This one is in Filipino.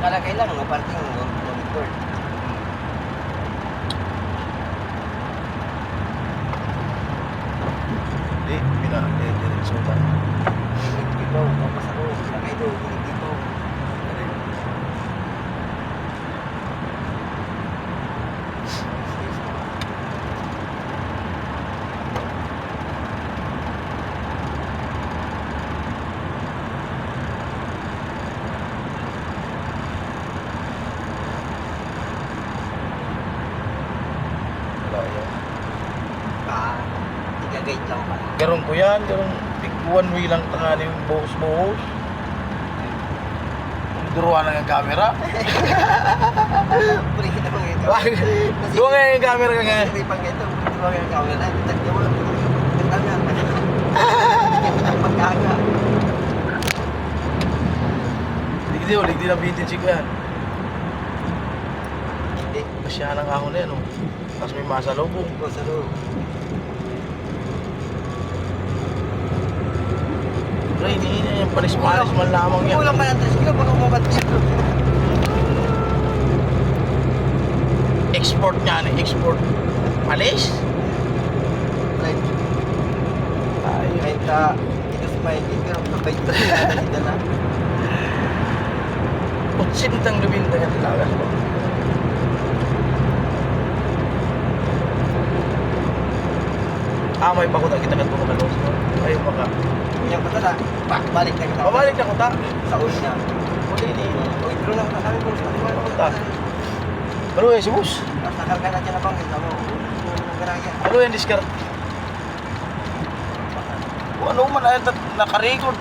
nakalagay lang, no parking, no record. Hindi, pinaka-diretso tayo. Dito, papas ako, nakay doon, dito. Wala yan. Tiga-gate lang pala. Garong ko yan, garong big one way lang tangan yung buhos-buhos. Duruan lang yung camera. Puri naman ito. Duwa nga yung camera ka nga. Kasi pag ito, puri naman yung camera. Tagyo mo, tagyo mo. Pagkaga. Ligdi lang vintage ko yan. Hindi. Masyahan ang ahon na yan, oh. Tapos may masalubong. Ikaw sa loob. Ray, hindi na yung palis-palis man lamang yan. Kulang pa ng 3 kilo, baka umabat dito. Export niya, export. Palis? Like, Ay, kahit dito sa Maigit, pero kapay ito na. kutsintang lubinda yan talaga. May bakot kita kan puno kalos. Ay baka. Yung patala, balik na kita. Babalik na ko ta. Sa uli na. Uli ni. Uy, pero lang sabi ko sa kanya. Ta. Ano eh, si boss? Nasakal ka na dyan na bang kita mo. Ano yan, discard? Ano man, nakarecord